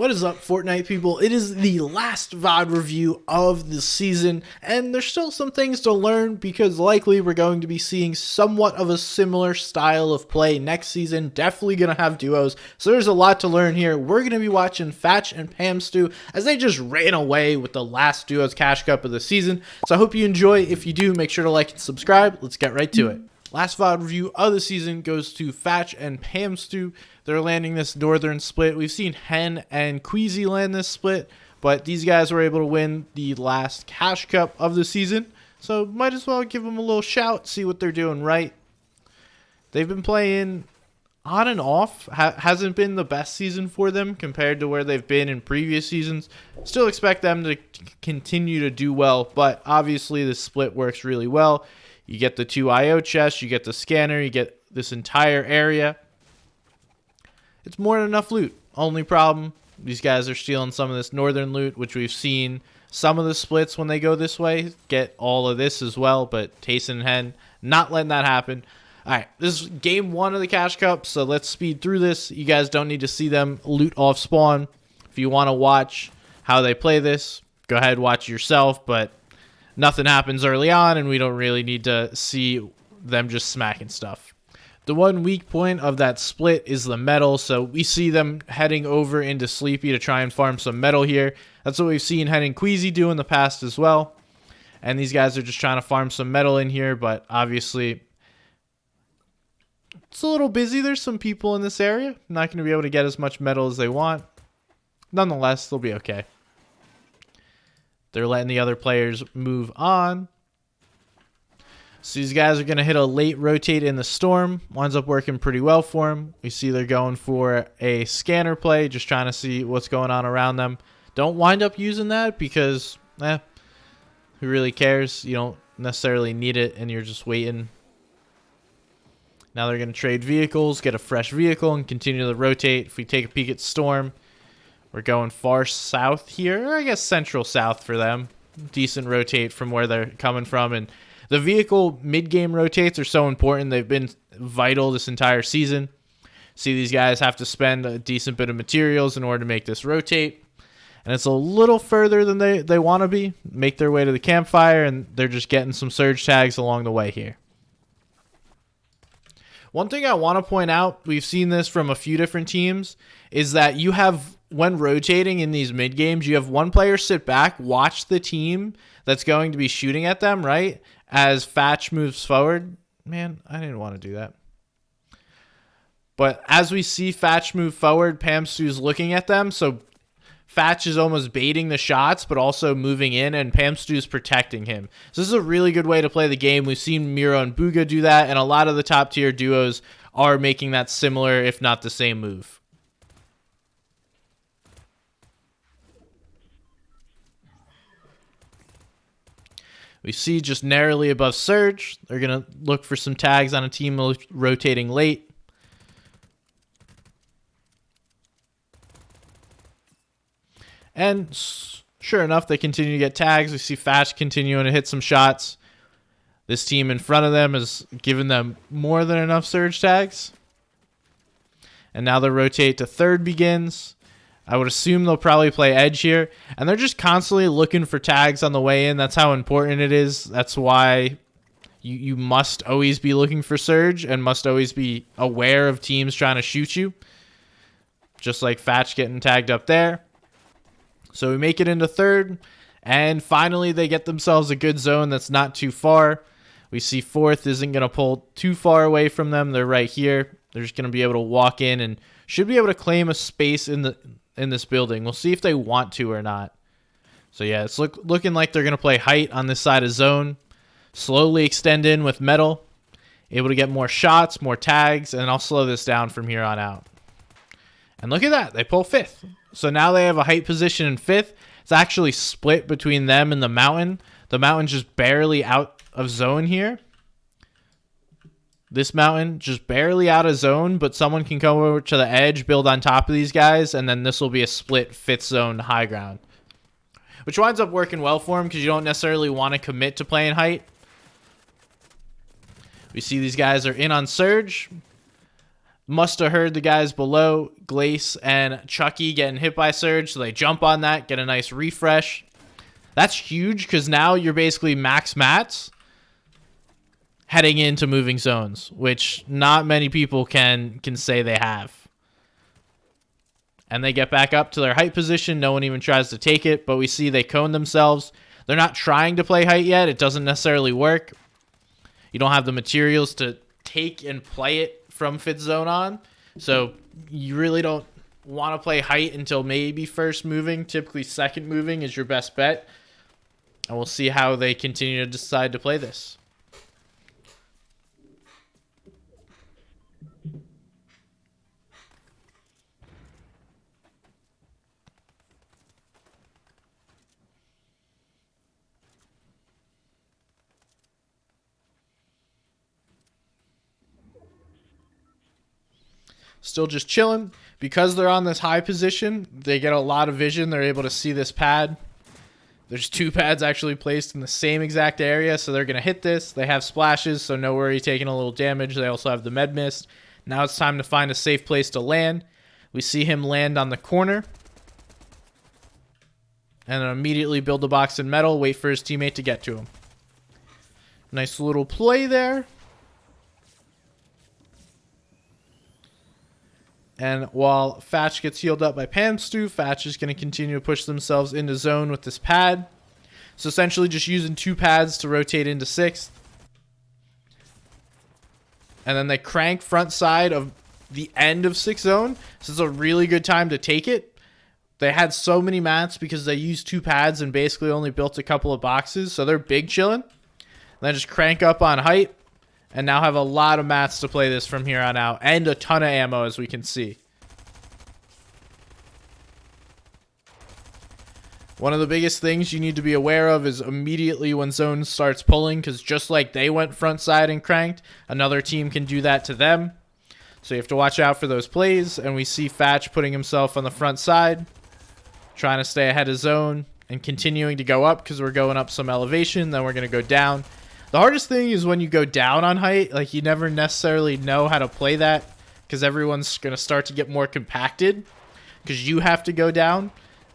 What is up, Fortnite people? It is the last VOD review of the season, and there's still some things to learn because likely we're going to be seeing somewhat of a similar style of play next season. Definitely going to have duos, so there's a lot to learn here. We're going to be watching Fatch and Pamstou as they just ran away with the last duos cash cup of the season. So I hope you enjoy. If you do, make sure to like and subscribe. Let's get right to it. Last VOD review of the season goes to Fatch and Pamstou. They're landing this northern split. We've seen Hen and Queasy land this split, but these guys were able to win the last cash cup of the season. So might as well give them a little shout, see what they're doing right. They've been playing on and off. Hasn't been the best season for them compared to where they've been in previous seasons. Still expect them to continue to do well, but obviously the split works really well. You get the 2 IO chests, you get the scanner, you get this entire area. It's more than enough loot. Only problem, these guys are stealing some of this northern loot, which we've seen some of the splits when they go this way get all of this as well, but Tayson and Hen not letting that happen. All right, this is game 1 of the cash cup, so let's speed through this. You guys don't need to see them loot off spawn. If you want to watch how they play this, go ahead, watch yourself, but nothing happens early on, and we don't really need to see them just smacking stuff. The one weak point of that split is the metal, so we see them heading over into Sleepy to try and farm some metal here. That's what we've seen Hen and Queasy do in the past as well. And these guys are just trying to farm some metal in here, but obviously it's a little busy. There's some people in this area. Not going to be able to get as much metal as they want. Nonetheless, they'll be okay. They're letting the other players move on. So these guys are going to hit a late rotate in the storm. Winds up working pretty well for them. We see they're going for a scanner play, just trying to see what's going on around them. Don't wind up using that because, who really cares? You don't necessarily need it, and you're just waiting. Now they're going to trade vehicles, get a fresh vehicle, and continue to rotate. If we take a peek at storm, we're going far south here, or I guess central south for them. Decent rotate from where they're coming from, and the vehicle mid-game rotates are so important. They've been vital this entire season. See, these guys have to spend a decent bit of materials in order to make this rotate. And it's a little further than they want to be. Make their way to the campfire, and they're just getting some surge tags along the way here. One thing I want to point out, we've seen this from a few different teams, is that you have, when rotating in these mid-games, you have one player sit back, watch the team that's going to be shooting at them, right? As Fatch moves forward. Man, I didn't want to do that. But as we see Fatch move forward, Pamstou's looking at them. So Fatch is almost baiting the shots, but also moving in, and Pamstou's protecting him. So this is a really good way to play the game. We've seen Miro and Booga do that, and a lot of the top tier duos are making that similar, if not the same move. We see just narrowly above Surge. They're going to look for some tags on a team rotating late. And sure enough, they continue to get tags. We see Fatch continuing to hit some shots. This team in front of them is giving them more than enough Surge tags. And now the rotate to third begins. I would assume they'll probably play edge here. And they're just constantly looking for tags on the way in. That's how important it is. That's why you must always be looking for surge and must always be aware of teams trying to shoot you. Just like Fatch getting tagged up there. So we make it into third. And finally, they get themselves a good zone that's not too far. We see fourth isn't going to pull too far away from them. They're right here. They're just going to be able to walk in and should be able to claim a space in this building. We'll see if they want to or not. So yeah, it's looking like they're going to play height on this side of zone. Slowly extend in with metal. Able to get more shots, more tags, and I'll slow this down from here on out. And look at that. They pull fifth. So now they have a height position in fifth. It's actually split between them and the mountain. The mountain's just barely out of zone here. This mountain just barely out of zone, but someone can come over to the edge, build on top of these guys, and then this will be a split fifth zone high ground. Which winds up working well for them because you don't necessarily want to commit to playing height. We see these guys are in on Surge. Must have heard the guys below, Glace and Chucky, getting hit by Surge, so they jump on that, get a nice refresh. That's huge because now you're basically max mats heading into moving zones, which not many people can say they have. And they get back up to their height position. No one even tries to take it, but we see they cone themselves. They're not trying to play height yet. It doesn't necessarily work. You don't have the materials to take and play it from fit zone on, so you really don't want to play height until maybe first moving. Typically second moving is your best bet, and we'll see how they continue to decide to play this. Still just chilling. Because they're on this high position, they get a lot of vision. They're able to see this pad. There's 2 pads actually placed in the same exact area, so they're going to hit this. They have splashes, so no worry taking a little damage. They also have the med mist. Now it's time to find a safe place to land. We see him land on the corner. And then immediately build the box in metal, wait for his teammate to get to him. Nice little play there. And while Fatch gets healed up by Pamstou, Fatch is going to continue to push themselves into zone with this pad. So essentially just using 2 pads to rotate into 6th. And then they crank front side of the end of 6th zone. So it's a really good time to take it. They had so many mats because they used 2 pads and basically only built a couple of boxes. So they're big chilling. Then just crank up on height. And now have a lot of mats to play this from here on out. And a ton of ammo, as we can see. One of the biggest things you need to be aware of is immediately when zone starts pulling. Because just like they went front side and cranked, another team can do that to them. So you have to watch out for those plays. And we see Fatch putting himself on the front side. Trying to stay ahead of zone. And continuing to go up because we're going up some elevation. Then we're going to go down. The hardest thing is when you go down on height, like you never necessarily know how to play that because everyone's going to start to get more compacted because you have to go down.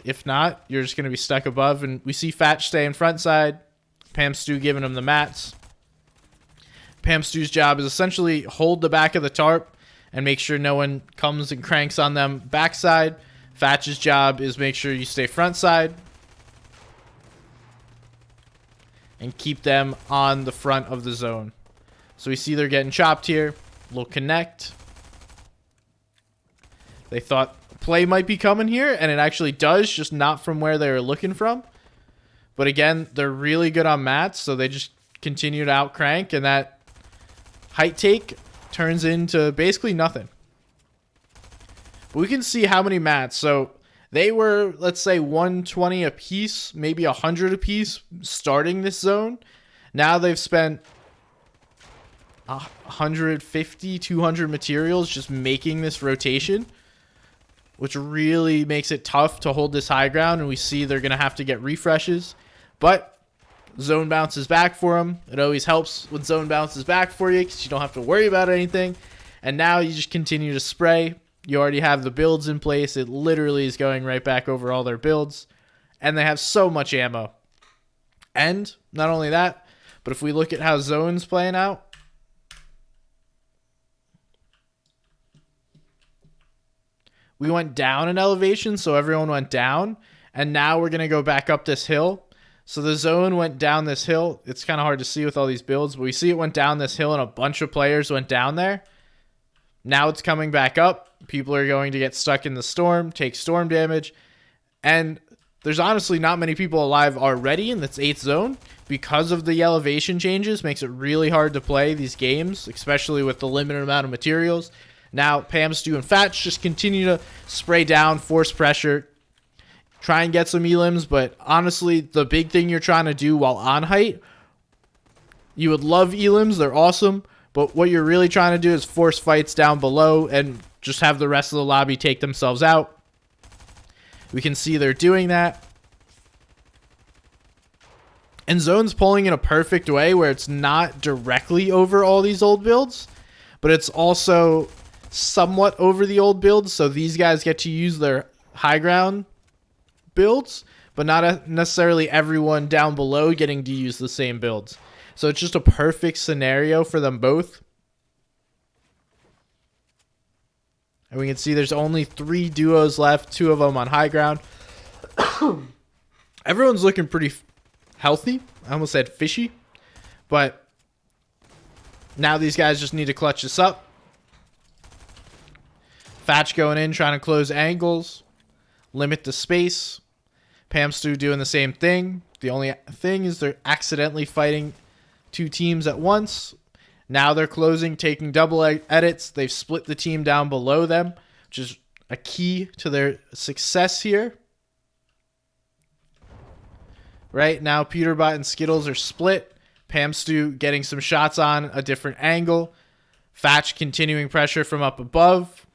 If not, you're just going to be stuck above. And we see Fatch stay in front side. Pamstou giving him the mats. Pamstou's job is essentially hold the back of the tarp and make sure no one comes and cranks on them backside. Fatch's job is make sure you stay front side. And keep them on the front of the zone. So we see they're getting chopped here. Little connect. They thought play might be coming here, and it actually does, just not from where they were looking from. But again, they're really good on mats, so they just continue to outcrank, and that height take turns into basically nothing. But we can see how many mats. So they were, let's say, 120 a piece, maybe 100 a piece starting this zone. Now they've spent 150, 200 materials just making this rotation, which really makes it tough to hold this high ground. And we see they're going to have to get refreshes. But zone bounces back for them. It always helps when zone bounces back for you because you don't have to worry about anything. And now you just continue to spray. You already have the builds in place. It literally is going right back over all their builds. And they have so much ammo. And not only that, but if we look at how zone's playing out, we went down in elevation, so everyone went down. And now we're going to go back up this hill. So the zone went down this hill. It's kind of hard to see with all these builds, but we see it went down this hill and a bunch of players went down there. Now it's coming back up. People are going to get stuck in the storm, take storm damage. And there's honestly not many people alive already in this 8th zone because of the elevation changes. Makes it really hard to play these games, especially with the limited amount of materials. Now Pamstou and Fatch just continue to spray down, force pressure, try and get some elims. But honestly, the big thing you're trying to do while on height, you would love elims. They're awesome. But what you're really trying to do is force fights down below and just have the rest of the lobby take themselves out. We can see they're doing that. And zone's pulling in a perfect way where it's not directly over all these old builds, but it's also somewhat over the old builds, so these guys get to use their high ground builds, but not necessarily everyone down below getting to use the same builds. So it's just a perfect scenario for them both. And we can see there's only 3 duos left, 2 of them on high ground. Everyone's looking pretty healthy. I almost said fishy. But now these guys just need to clutch this up. Fatch going in, trying to close angles. Limit the space. Pamstou doing the same thing. The only thing is they're accidentally fighting 2 teams at once. Now they're closing, taking double edits. They've split the team down below them, which is a key to their success here. Right now, Peterbot and Skittles are split. Pamstou getting some shots on a different angle. Fatch continuing pressure from up above.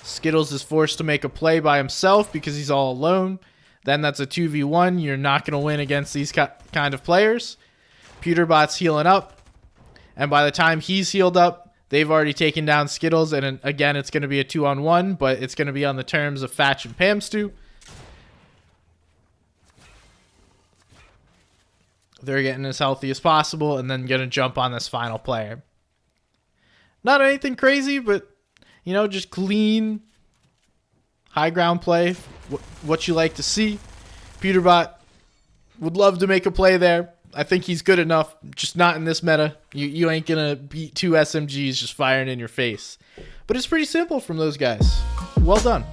Skittles is forced to make a play by himself because he's all alone. Then that's a 2v1. You're not going to win against these kind of players. Peterbot's healing up. And by the time he's healed up, they've already taken down Skittles. And again, it's going to be a 2-on-1, but it's going to be on the terms of Fatch and Pamstou. They're getting as healthy as possible and then going to jump on this final player. Not anything crazy, but, you know, just clean, high ground play. What you like to see. Peterbot would love to make a play there. I think he's good enough, just not in this meta. You ain't going to beat 2 SMGs just firing in your face. But it's pretty simple from those guys. Well done.